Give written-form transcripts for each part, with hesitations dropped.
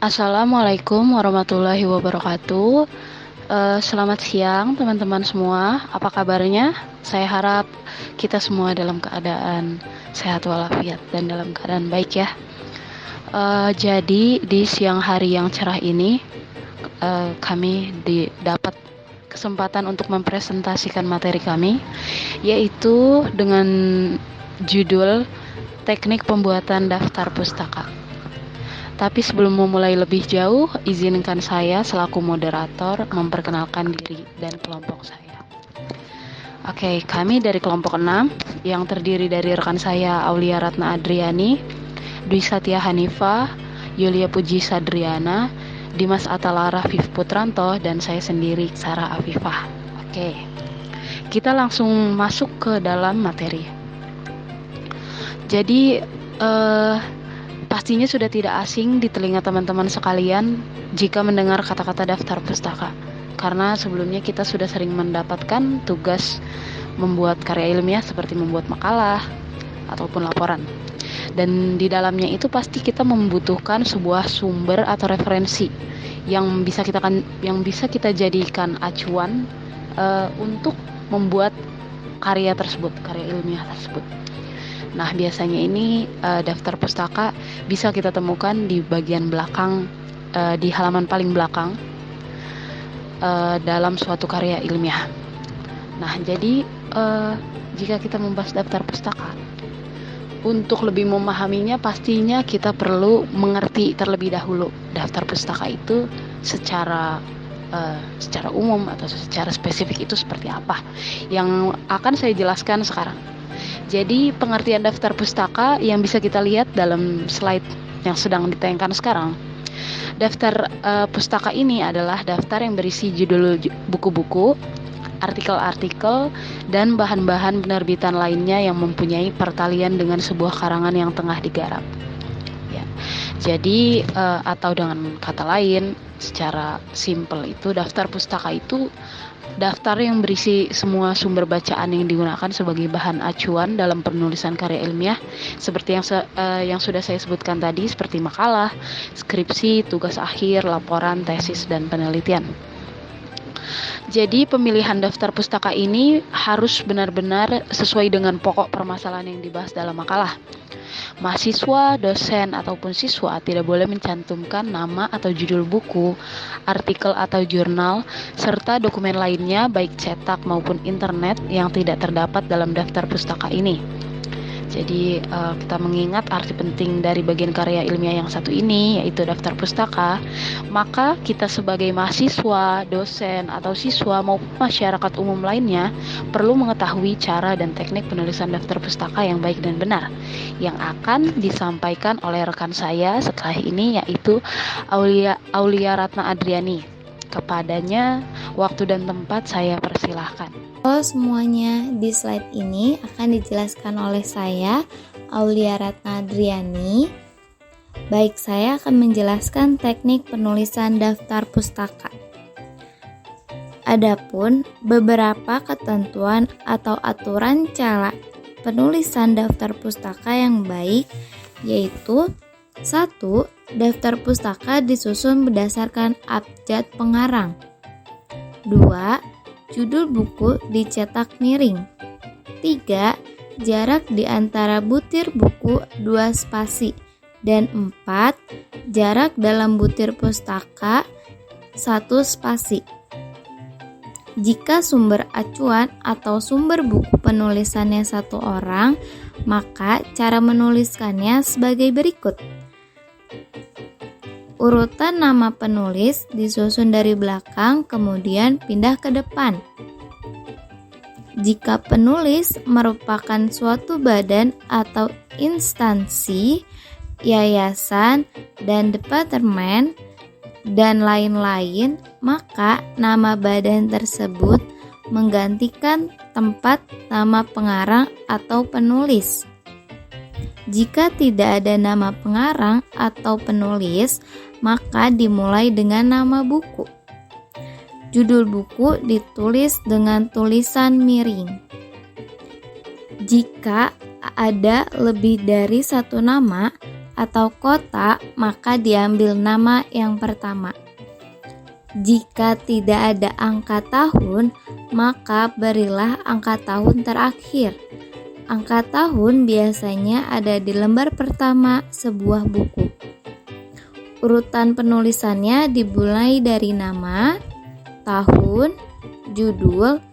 Assalamualaikum warahmatullahi wabarakatuh. Selamat siang teman-teman semua. Apa kabarnya? Saya harap kita semua dalam keadaan sehat walafiat dan dalam keadaan baik ya. Jadi di siang hari yang cerah ini, kami dapat kesempatan untuk mempresentasikan materi kami, yaitu dengan judul Teknik Pembuatan Daftar Pustaka. Tapi sebelum memulai lebih jauh, izinkan saya selaku moderator memperkenalkan diri dan kelompok saya. Oke, kami dari kelompok 6 yang terdiri dari rekan saya Aulia Ratna Adriani, Dwi Satya Hanifah, Yulia Puji Sadriana, Dimas Atala Rafif Putranto, dan saya sendiri Sarah Afifah. Oke, kita langsung masuk ke dalam materi. Jadi, pastinya sudah tidak asing di telinga teman-teman sekalian jika mendengar kata-kata daftar pustaka, karena sebelumnya kita sudah sering mendapatkan tugas membuat karya ilmiah seperti membuat makalah ataupun laporan. Dan di dalamnya itu pasti kita membutuhkan sebuah sumber atau referensi yang bisa kita jadikan acuan untuk membuat karya ilmiah tersebut. Nah, biasanya ini daftar pustaka bisa kita temukan di bagian belakang, di halaman paling belakang dalam suatu karya ilmiah. Nah, jadi jika kita membahas daftar pustaka, untuk lebih memahaminya pastinya kita perlu mengerti terlebih dahulu daftar pustaka itu secara umum atau secara spesifik itu seperti apa, yang akan saya jelaskan sekarang. Jadi pengertian daftar pustaka yang bisa kita lihat dalam slide yang sedang ditayangkan sekarang. Daftar pustaka ini adalah daftar yang berisi judul buku-buku, artikel-artikel, dan bahan-bahan penerbitan lainnya yang mempunyai pertalian dengan sebuah karangan yang tengah digarap. Ya. Jadi atau dengan kata lain, secara simpel itu daftar pustaka itu daftar yang berisi semua sumber bacaan yang digunakan sebagai bahan acuan dalam penulisan karya ilmiah, seperti yang sudah saya sebutkan tadi, seperti makalah, skripsi, tugas akhir, laporan, tesis, dan penelitian. Jadi pemilihan daftar pustaka ini harus benar-benar sesuai dengan pokok permasalahan yang dibahas dalam makalah. Mahasiswa, dosen, ataupun siswa tidak boleh mencantumkan nama atau judul buku, artikel atau jurnal, serta dokumen lainnya baik cetak maupun internet yang tidak terdapat dalam daftar pustaka ini. Jadi kita mengingat arti penting dari bagian karya ilmiah yang satu ini, yaitu daftar pustaka, maka kita sebagai mahasiswa, dosen, atau siswa maupun masyarakat umum lainnya perlu mengetahui cara dan teknik penulisan daftar pustaka yang baik dan benar, yang akan disampaikan oleh rekan saya setelah ini, yaitu Aulia Ratna Adriani. Kepadanya waktu dan tempat saya persilahkan. Halo semuanya, di slide ini akan dijelaskan oleh saya, Aulia Ratna Adriani. Baik, saya akan menjelaskan teknik penulisan daftar pustaka. Adapun beberapa ketentuan atau aturan cara penulisan daftar pustaka yang baik, yaitu 1. Daftar pustaka disusun berdasarkan abjad pengarang. 2. Judul buku dicetak miring. 3. Jarak di antara butir buku 2 spasi. Dan 4. Jarak dalam butir pustaka 1 spasi. Jika sumber acuan atau sumber buku penulisannya satu orang, maka cara menuliskannya sebagai berikut. Urutan nama penulis disusun dari belakang kemudian pindah ke depan. Jika penulis merupakan suatu badan atau instansi, yayasan, dan departemen, dan lain-lain, maka nama badan tersebut menggantikan tempat nama pengarang atau penulis. Jika tidak ada nama pengarang atau penulis, maka dimulai dengan nama buku. Judul buku ditulis dengan tulisan miring. Jika ada lebih dari satu nama, atau kota, maka diambil nama yang pertama. Jika tidak ada angka tahun, maka berilah angka tahun terakhir. Angka tahun biasanya ada di lembar pertama sebuah buku. Urutan penulisannya dimulai dari nama, tahun, judul,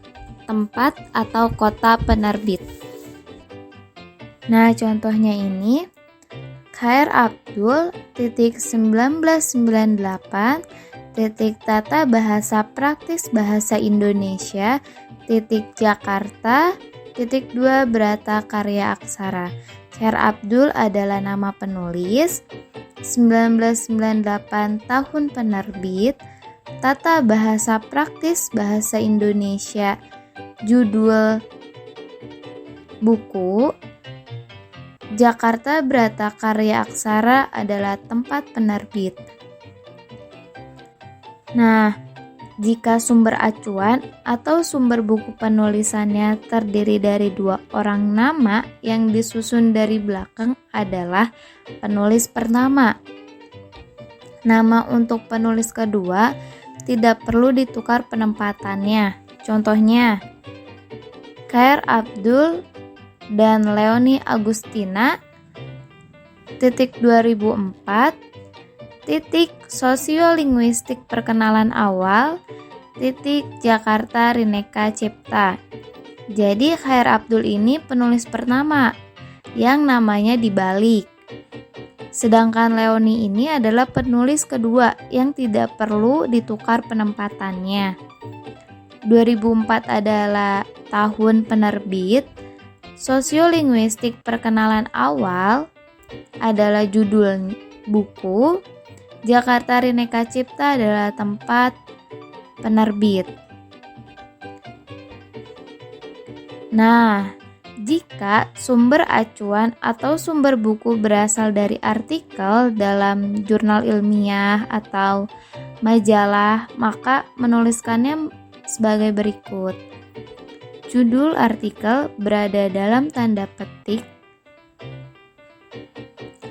tempat atau kota penerbit. Nah, contohnya ini Khair Abdul 1998 Tata Bahasa Praktis Bahasa Indonesia Jakarta 2 Berata Karya Aksara. Khair Abdul adalah nama penulis, 1998 tahun penerbit, Tata Bahasa Praktis Bahasa Indonesia, judul buku, Jakarta Berata Karya Aksara adalah tempat penerbit. Nah, jika sumber acuan atau sumber buku penulisannya terdiri dari 2 orang nama yang disusun dari belakang adalah penulis pertama. Nama untuk penulis kedua tidak perlu ditukar penempatannya. Contohnya, Khair Abdul dan Leonie Agustina 2004 Sosiolinguistik Perkenalan Awal Jakarta Rineka Cipta. Jadi Khair Abdul ini penulis pertama yang namanya dibalik. Sedangkan Leonie ini adalah penulis kedua yang tidak perlu ditukar penempatannya. 2004 adalah tahun penerbit. Sosiolinguistik Perkenalan Awal adalah judul buku. Jakarta Rineka Cipta adalah tempat penerbit. Nah, jika sumber acuan atau sumber buku berasal dari artikel dalam jurnal ilmiah atau majalah, maka menuliskannya sebagai berikut. Judul artikel berada dalam tanda petik.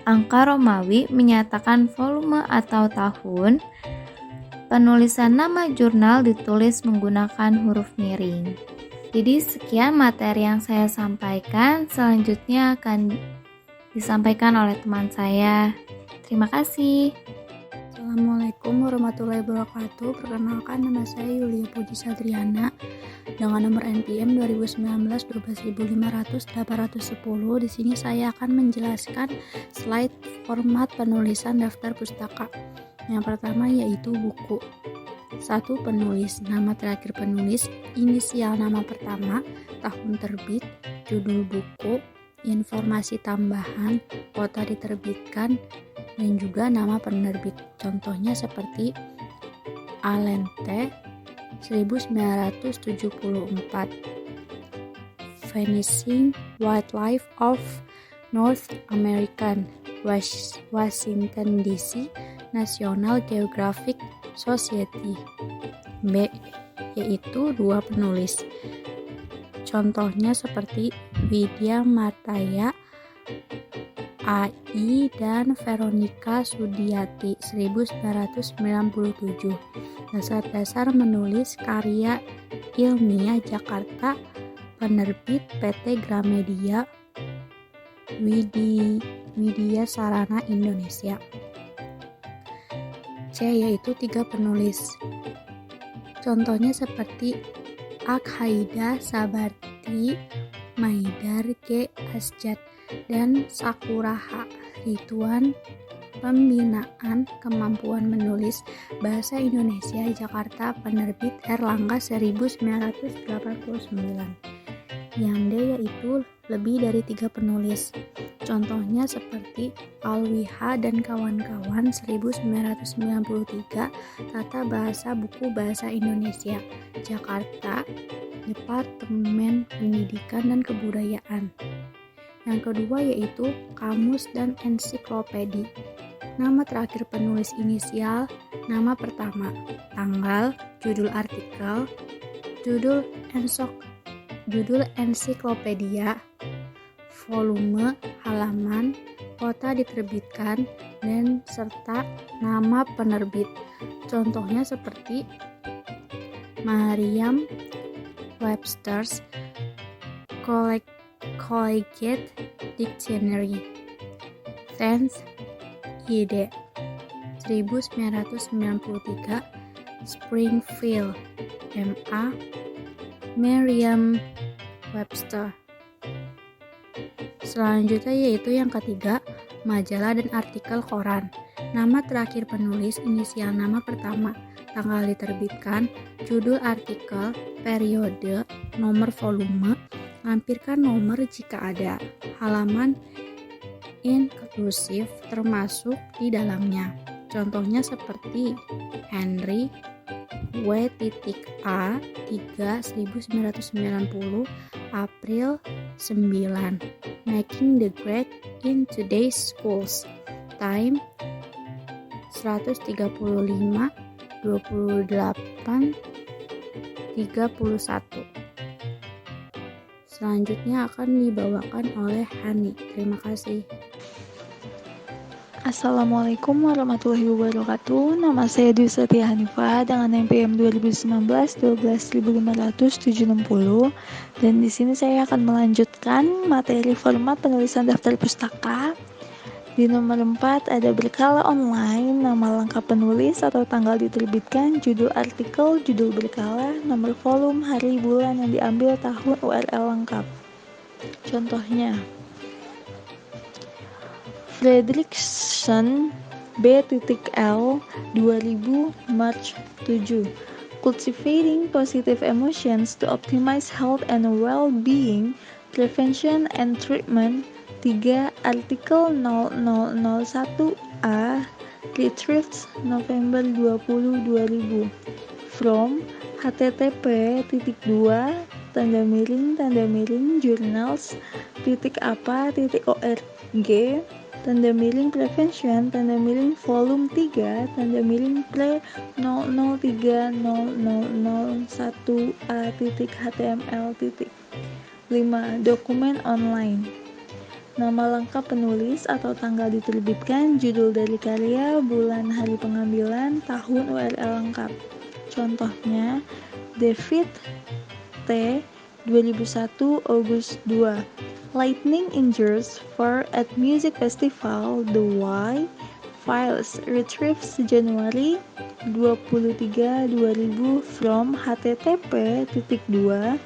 Angka Romawi menyatakan volume atau tahun. Penulisan nama jurnal ditulis menggunakan huruf miring. Jadi sekian materi yang saya sampaikan. Selanjutnya akan disampaikan oleh teman saya. Terima kasih. Assalamualaikum warahmatullahi wabarakatuh. Perkenalkan, nama saya Yulia Puji Sadriana dengan nomor NPM 2019 12500-810. Di sini saya akan menjelaskan slide format penulisan daftar pustaka. Yang pertama yaitu buku. 1. Penulis, nama terakhir penulis, inisial nama pertama, tahun terbit, judul buku, informasi tambahan, kota diterbitkan, dan juga nama penerbit. Contohnya seperti Alente 1974, Vanishing Wildlife of North American, Washington DC, National Geographic Society. B. Yaitu 2 penulis. Contohnya seperti Widya Martaya AI dan Veronica Sudiati 1997. Dasar-dasar menulis karya ilmiah Jakarta, penerbit PT Gramedia Widya Sarana Indonesia. C. Yaitu 3 penulis. Contohnya seperti Akhaida Sabarti, Maidar G. Asjad, dan Sakuraha Rituan. Pembinaan kemampuan menulis bahasa Indonesia Jakarta, penerbit Erlangga 1989. Yang D yaitu lebih dari 3 penulis. Contohnya seperti Alwiha dan kawan-kawan 1993, Tata Bahasa Buku Bahasa Indonesia Jakarta, Departemen Pendidikan dan Kebudayaan. Yang kedua yaitu kamus dan ensiklopedi. Nama terakhir penulis inisial, nama pertama, tanggal, judul artikel, judul ensiklopedia, volume, halaman, kota diterbitkan, dan serta nama penerbit. Contohnya seperti Merriam-Webster's Collegiate Dictionary, 10th ed. 1993, Springfield, MA, Merriam-Webster. Selanjutnya yaitu yang ketiga, majalah dan artikel koran. Nama terakhir penulis, inisial nama pertama, tanggal diterbitkan, judul artikel, periode, nomor volume, lampirkan nomor jika ada, halaman inklusif termasuk di dalamnya. Contohnya seperti Henry W.A. 3 1990 April 9, Making the Grade in Today's Schools, Time 135 28 31. Selanjutnya akan dibawakan oleh Hani. Terima kasih. Assalamualaikum warahmatullahi wabarakatuh. Nama saya Dwi Setia Hanifah dengan NPM 2019 12570, dan di sini saya akan melanjutkan materi format penulisan daftar pustaka. Di nomor 4 ada berkala online, nama lengkap penulis atau tanggal diterbitkan, judul artikel, judul berkala, nomor volume, hari, bulan yang diambil, tahun, URL lengkap. Contohnya Fredrickson B.L. 2000 March 7, Cultivating Positive Emotions to Optimize Health and Well-Being, Prevention and Treatment. 3. Artikel 0001A, Retrieved November 20 2000 from http://journals.apa.org volume 3 pre 00300001a.html. 5. Dokumen online, nama lengkap penulis atau tanggal diterbitkan, judul dari karya, bulan, hari pengambilan, tahun, URL lengkap. Contohnya David T. 2001 August 2, Lightning Injures for at Music Festival, The Y Files, retrieved January 23 2000 from http://yfiles.org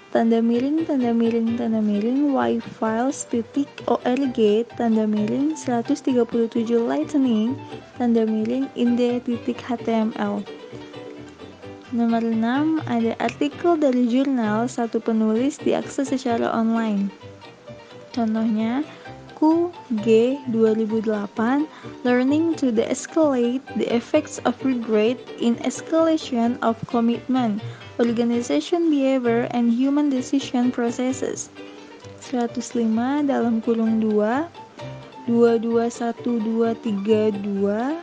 /137 lightning inde.html. Nomor 6 ada artikel dari jurnal satu penulis diakses secara online. Contohnya QG 2008 Learning to De-escalate the Effects of Regret in Escalation of Commitment, Organization Behavior and Human Decision Processes. 105 (2) 221232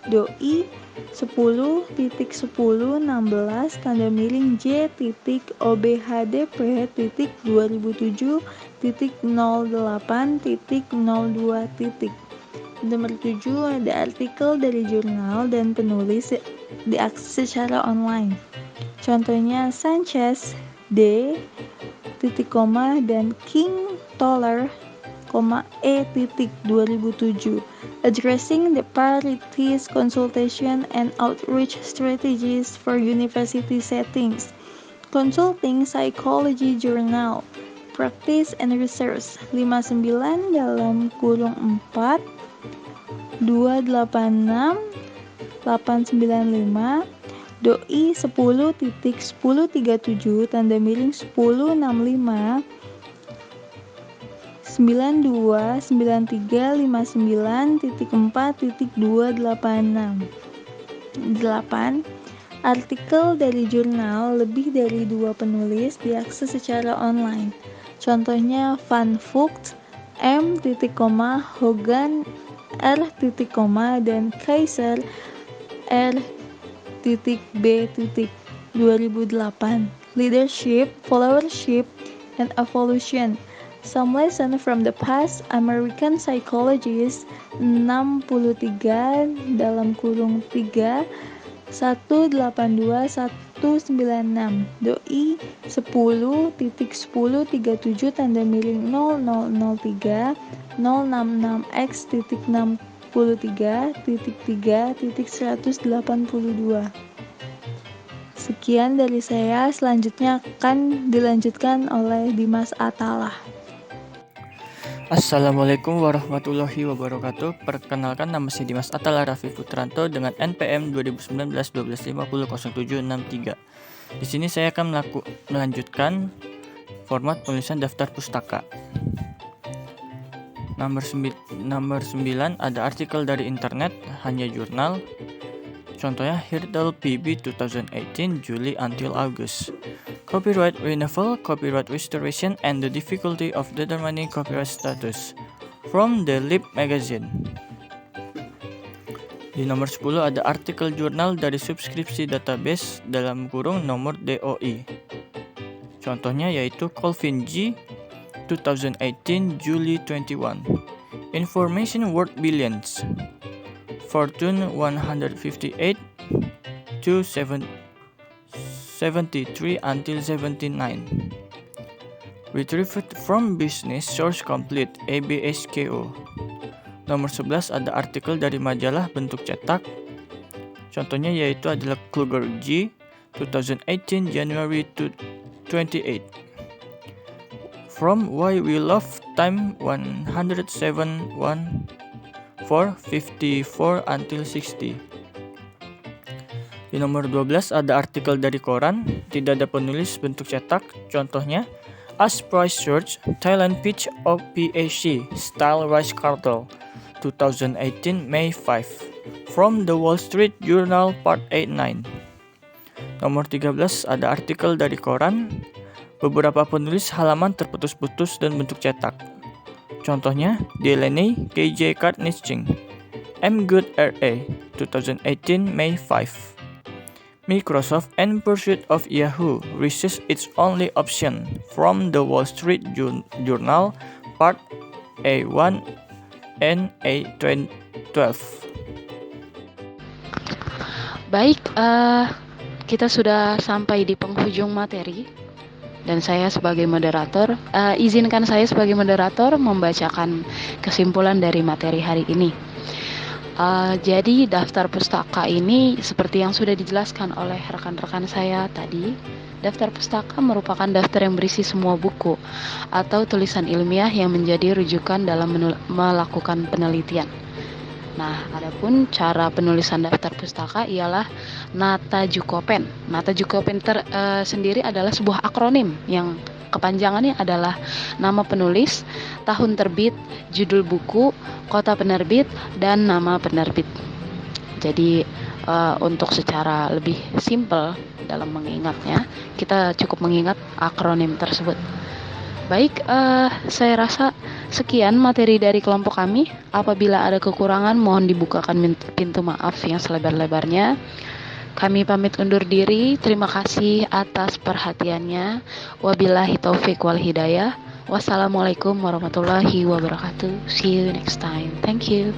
doi 10.10.j.obhdp.2007.08.02. Nomor 7 ada artikel dari jurnal dan penulis diakses secara online. Contohnya Sanchez D. dan King Toller, E. 2007 Addressing the Priorities Consultation and Outreach Strategies for University Settings, Consulting Psychology Journal, Practice and Research. 59 (4) 286 895 doi 10.1037 1065 929359.4.286. 8. Artikel dari jurnal lebih dari 2 penulis diakses secara online. Contohnya Van Vogt M. Hogan R. dan Kaiser R. B. 2008 Leadership, Followership, and Evolution, Some lesson from the past. American Psychologist 63 dalam kurung 3 182196 doi 10.1037 tanda miring 0003 066x.63.3.182. Sekian dari saya, selanjutnya akan dilanjutkan oleh Dimas Atala. Assalamualaikum warahmatullahi wabarakatuh. Perkenalkan, nama saya Dimas Atala Raffi Putranto dengan NPM 2019-1250-0763. Di sini saya akan melanjutkan format penulisan daftar pustaka. Nomor 9 ada artikel dari internet, hanya jurnal. Contohnya Hurdle PB 2018 July until August. Copyright renewal, copyright restoration, and the difficulty of determining copyright status from the Lip Magazine. Di nomor 10 ada artikel jurnal dari subskripsi database dalam kurung nomor DOI. Contohnya yaitu Colvin G 2018 July 21. Information worth billions. Fortune 158 to 73 until 79. Retrieved from Business Source Complete ABSKO. Nomor 11 ada artikel dari majalah bentuk cetak. Contohnya yaitu adalah Kluger G 2018 January 28. From Why We Love Time 107 454 until 60. Di nomor 12 ada artikel dari koran, tidak ada penulis bentuk cetak. Contohnya As Price Search Thailand Pitch of PAC Style Rice Cartel 2018 May 5 from The Wall Street Journal Part 89. Nomor 13 ada artikel dari koran, beberapa penulis halaman terputus-putus dan bentuk cetak. Contohnya Delaney KJ Kartnitzing M. Good R.A. 2018 May 5. Microsoft in pursuit of Yahoo resist its only option from The Wall Street Journal Part A1 and A12. Baik, kita sudah sampai di penghujung materi. Dan saya sebagai moderator, izinkan saya sebagai moderator membacakan kesimpulan dari materi hari ini. Jadi daftar pustaka ini seperti yang sudah dijelaskan oleh rekan-rekan saya tadi, daftar pustaka merupakan daftar yang berisi semua buku atau tulisan ilmiah yang menjadi rujukan dalam melakukan penelitian. Nah, adapun cara penulisan daftar pustaka ialah Nata Jukopen. Nata Jukopen sendiri adalah sebuah akronim yang kepanjangannya adalah nama penulis, tahun terbit, judul buku, kota penerbit, dan nama penerbit. Jadi untuk secara lebih simpel dalam mengingatnya, kita cukup mengingat akronim tersebut. Baik, saya rasa sekian materi dari kelompok kami. Apabila ada kekurangan, mohon dibukakan pintu maaf yang selebar-lebarnya. Kami pamit undur diri. Terima kasih atas perhatiannya. Wabillahi taufik wal hidayah. Wassalamualaikum warahmatullahi wabarakatuh. See you next time. Thank you.